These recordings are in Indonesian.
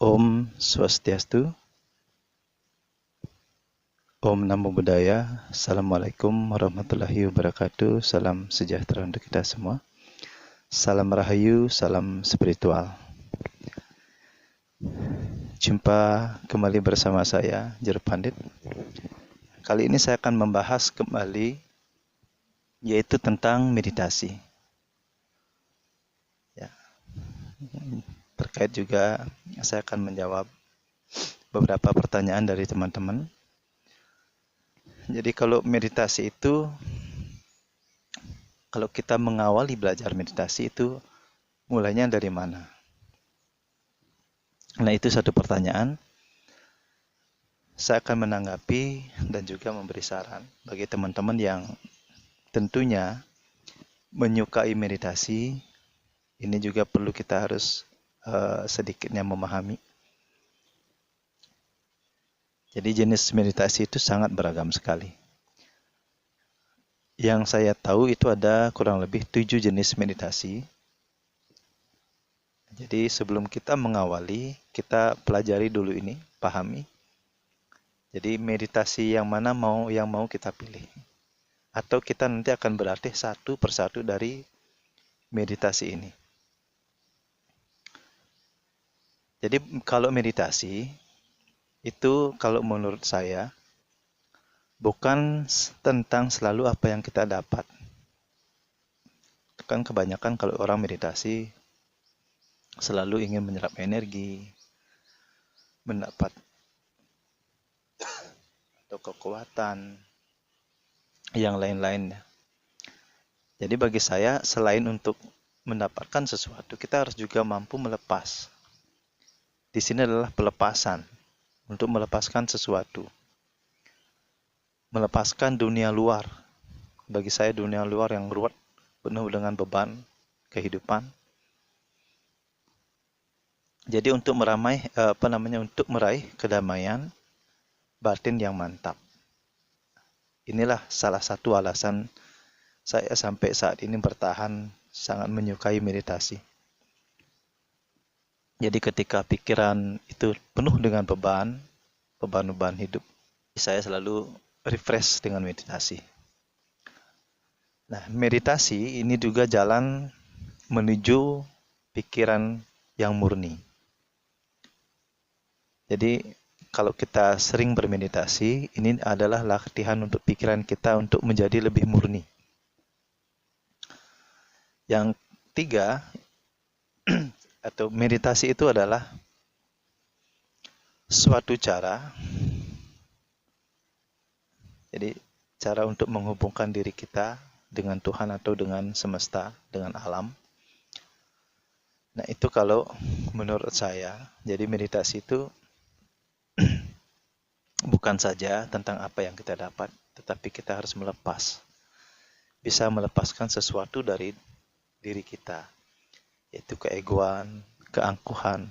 Om Swastiastu, Om Namo Buddhaya, Assalamualaikum warahmatullahi wabarakatuh, salam sejahtera untuk kita semua, salam rahayu, salam spiritual. Jumpa kembali bersama saya, Jero Pandit. Kali ini saya akan membahas kembali, yaitu tentang meditasi. Ya. Terkait juga, saya akan menjawab beberapa pertanyaan dari teman-teman. Jadi kalau meditasi itu, kalau kita mengawali belajar meditasi itu mulainya dari mana? Nah, itu satu pertanyaan. Saya akan menanggapi dan juga memberi saran bagi teman-teman yang tentunya menyukai meditasi. Ini juga perlu kita harus sedikitnya memahami. Jadi jenis meditasi itu sangat beragam sekali. Yang saya tahu itu ada kurang lebih 7 jenis meditasi. Jadi sebelum kita mengawali, kita pelajari dulu ini, pahami. Jadi meditasi yang mana yang mau kita pilih. Atau kita nanti akan berlatih satu persatu dari meditasi ini. Jadi kalau meditasi, itu kalau menurut saya, bukan tentang selalu apa yang kita dapat. Kan kebanyakan kalau orang meditasi, selalu ingin menyerap energi, mendapat atau kekuatan, yang lain-lainnya. Jadi bagi saya, selain untuk mendapatkan sesuatu, kita harus juga mampu melepas. Di sini adalah pelepasan, untuk melepaskan sesuatu. Melepaskan dunia luar. Bagi saya dunia luar yang ruwet, penuh dengan beban kehidupan. Jadi untuk untuk meraih kedamaian batin yang mantap. Inilah salah satu alasan saya sampai saat ini bertahan sangat menyukai meditasi. Jadi ketika pikiran itu penuh dengan beban hidup, saya selalu refresh dengan meditasi. Nah, meditasi ini juga jalan menuju pikiran yang murni. Jadi kalau kita sering bermeditasi, ini adalah latihan untuk pikiran kita untuk menjadi lebih murni. Yang tiga, atau meditasi itu adalah suatu cara, jadi cara untuk menghubungkan diri kita dengan Tuhan atau dengan semesta, dengan alam. Nah itu kalau menurut saya, jadi meditasi itu bukan saja tentang apa yang kita dapat, tetapi kita harus melepas. Bisa melepaskan sesuatu dari diri kita, yaitu keegoan, keangkuhan,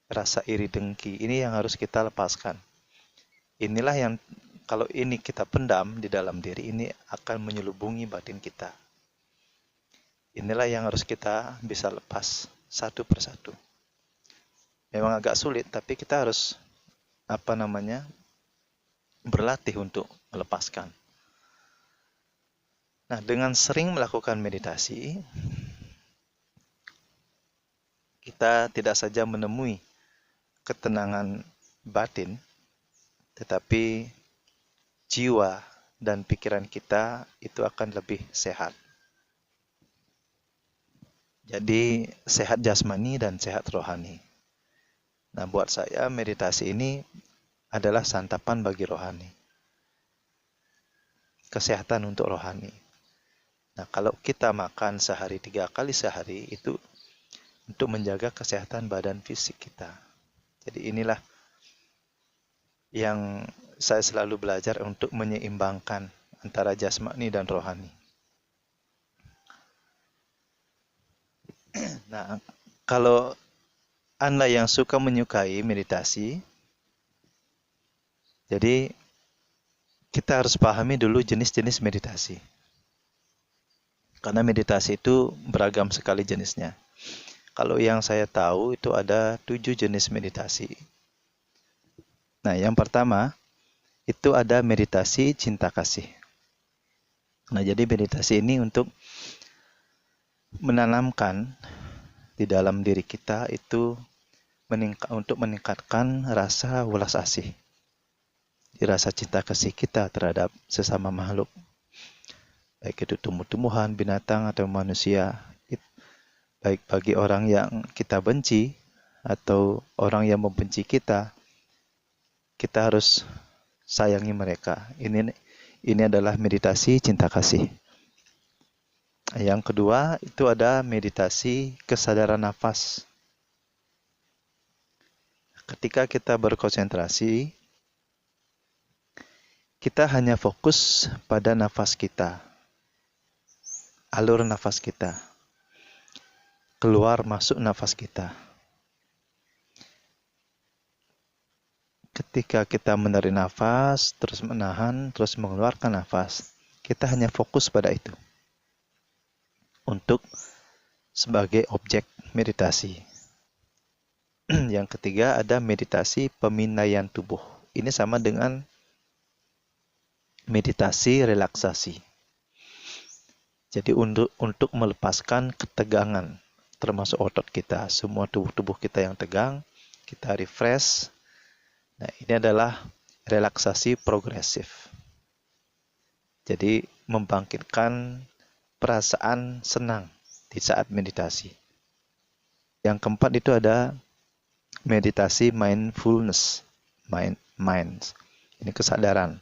rasa iri dengki. Ini yang harus kita lepaskan. Inilah yang kalau ini kita pendam di dalam diri, ini akan menyelubungi batin kita. Inilah yang harus kita bisa lepas satu persatu. Memang agak sulit, tapi kita harus berlatih untuk melepaskan. Nah, dengan sering melakukan meditasi, kita tidak saja menemui ketenangan batin, tetapi jiwa dan pikiran kita itu akan lebih sehat. Jadi sehat jasmani dan sehat rohani. Nah, buat saya meditasi ini adalah santapan bagi rohani. Kesehatan untuk rohani. Nah, kalau kita makan sehari 3 kali sehari, itu untuk menjaga kesehatan badan fisik kita. Jadi inilah yang saya selalu belajar untuk menyeimbangkan antara jasmani dan rohani. Nah, kalau Anda yang suka menyukai meditasi, jadi kita harus pahami dulu jenis-jenis meditasi. Karena meditasi itu beragam sekali jenisnya. Kalau yang saya tahu itu ada 7 jenis meditasi. Nah, yang pertama itu ada meditasi cinta kasih. Nah, jadi meditasi ini untuk menanamkan di dalam diri kita itu untuk meningkatkan rasa welas asih, rasa cinta kasih kita terhadap sesama makhluk, baik itu tumbuh-tumbuhan, binatang, atau manusia. Baik bagi orang yang kita benci atau orang yang membenci kita, kita harus sayangi mereka. Ini adalah meditasi cinta kasih. Yang kedua itu ada meditasi kesadaran nafas. Ketika kita berkonsentrasi, kita hanya fokus pada nafas kita, alur nafas kita, keluar masuk nafas kita. Ketika kita menarik nafas, terus menahan, terus mengeluarkan nafas, kita hanya fokus pada itu untuk sebagai objek meditasi. Yang ketiga ada meditasi pemindaian tubuh. Ini sama dengan meditasi relaksasi. Jadi untuk melepaskan ketegangan, termasuk otot kita, semua tubuh kita yang tegang, kita refresh. Nah, ini adalah relaksasi progresif. Jadi membangkitkan perasaan senang di saat meditasi. Yang keempat itu ada meditasi mindfulness, mind. Ini kesadaran.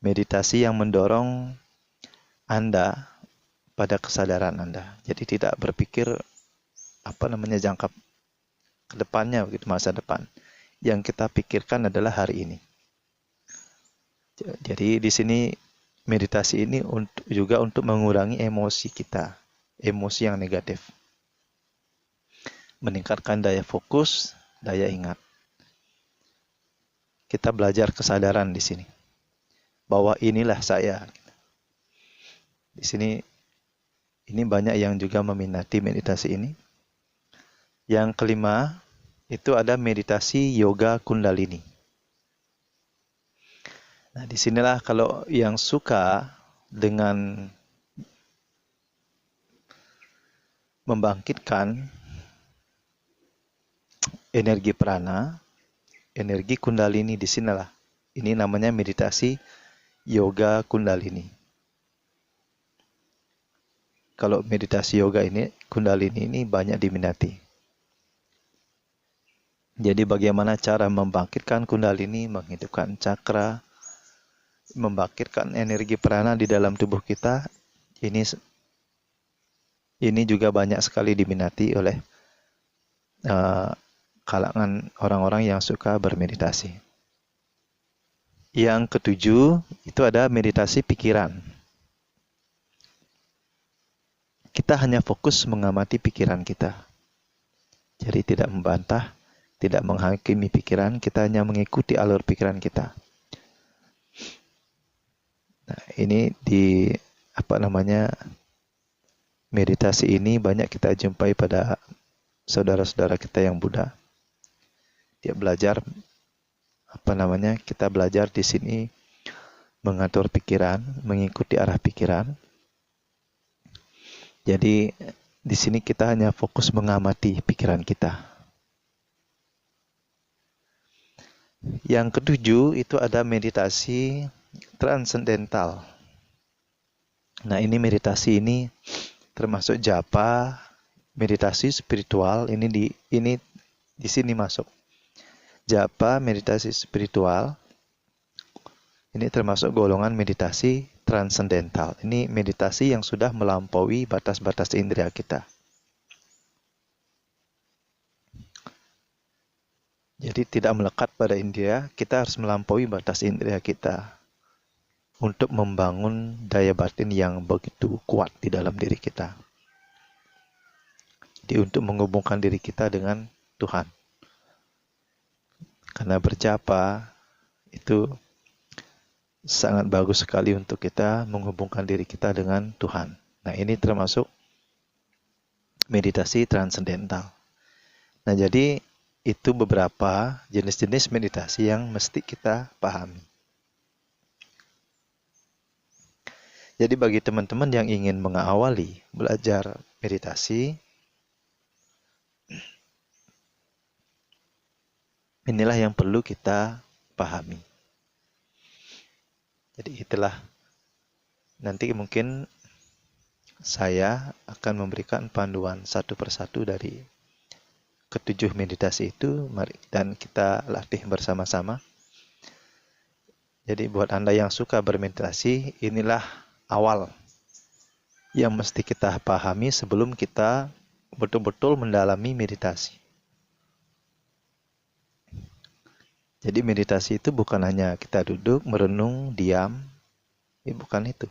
Meditasi yang mendorong Anda pada kesadaran Anda. Jadi tidak berpikir jangka ke depannya, begitu, masa depan. Yang kita pikirkan adalah hari ini. Jadi di sini meditasi ini juga untuk mengurangi emosi kita, emosi yang negatif. Meningkatkan daya fokus, daya ingat. Kita belajar kesadaran di sini. Bahwa inilah saya. Di sini ini banyak yang juga meminati meditasi ini. Yang kelima itu ada meditasi yoga kundalini. Nah, disinilah kalau yang suka dengan membangkitkan energi prana, energi kundalini, disinilah. Ini namanya meditasi yoga kundalini. Kalau meditasi yoga ini, kundalini ini banyak diminati. Jadi bagaimana cara membangkitkan kundalini, menghidupkan cakra, membangkitkan energi prana di dalam tubuh kita, ini juga banyak sekali diminati oleh kalangan orang-orang yang suka bermeditasi. Yang ketujuh, itu ada meditasi pikiran. Kita hanya fokus mengamati pikiran kita. Jadi tidak membantah, tidak menghakimi pikiran, kita hanya mengikuti alur pikiran kita. Nah, ini meditasi ini banyak kita jumpai pada saudara-saudara kita yang Buddha. Dia belajar kita belajar di sini mengatur pikiran, mengikuti arah pikiran. Jadi di sini kita hanya fokus mengamati pikiran kita. Yang ketujuh itu ada meditasi transendental. Nah, ini meditasi ini termasuk japa, meditasi spiritual. Ini di sini masuk. Japa, meditasi spiritual. Ini termasuk golongan meditasi transendental. Ini meditasi yang sudah melampaui batas-batas indera kita. Jadi tidak melekat pada indera, kita harus melampaui batas indera kita untuk membangun daya batin yang begitu kuat di dalam diri kita. Jadi untuk menghubungkan diri kita dengan Tuhan. Karena berjapa itu sangat bagus sekali untuk kita menghubungkan diri kita dengan Tuhan. Nah, ini termasuk meditasi transendental. Nah, jadi itu beberapa jenis-jenis meditasi yang mesti kita pahami. Jadi bagi teman-teman yang ingin mengawali belajar meditasi, inilah yang perlu kita pahami. Jadi itulah, nanti mungkin saya akan memberikan panduan satu persatu dari ketujuh meditasi itu, mari dan kita latih bersama-sama. Jadi buat Anda yang suka bermeditasi, inilah awal yang mesti kita pahami sebelum kita betul-betul mendalami meditasi. Jadi meditasi itu bukan hanya kita duduk, merenung, diam, bukan itu.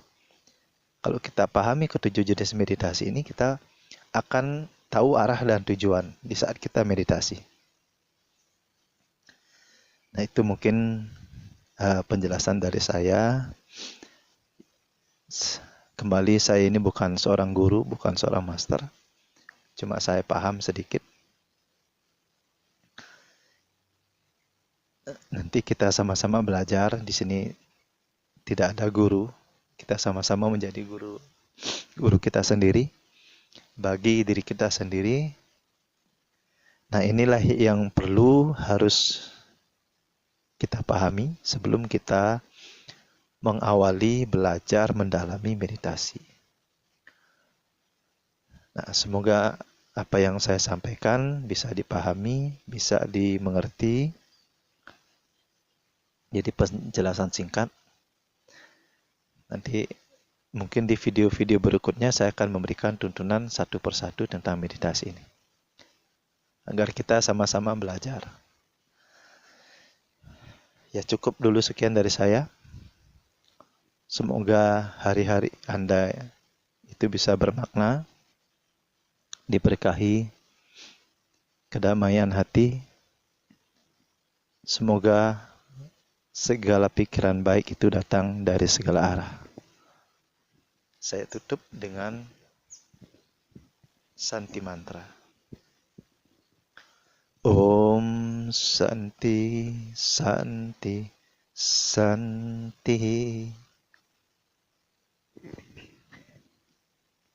Kalau kita pahami ketujuh jenis meditasi ini, kita akan tahu arah dan tujuan di saat kita meditasi. Nah, itu mungkin penjelasan dari saya. Kembali, saya ini bukan seorang guru, bukan seorang master. Cuma saya paham sedikit. Nanti kita sama-sama belajar. Di sini tidak ada guru. Kita sama-sama menjadi guru kita sendiri. Bagi diri kita sendiri. Nah, inilah yang perlu harus kita pahami sebelum kita mengawali belajar mendalami meditasi. Nah, semoga apa yang saya sampaikan bisa dipahami, bisa dimengerti. Jadi penjelasan singkat. Nanti mungkin di video-video berikutnya saya akan memberikan tuntunan satu persatu tentang meditasi ini. Agar kita sama-sama belajar. Ya, cukup dulu sekian dari saya. Semoga hari-hari Anda itu bisa bermakna, diberkahi kedamaian hati. Semoga segala pikiran baik itu datang dari segala arah. Saya tutup dengan Santi Mantra. Om Santi, Santi, Santi.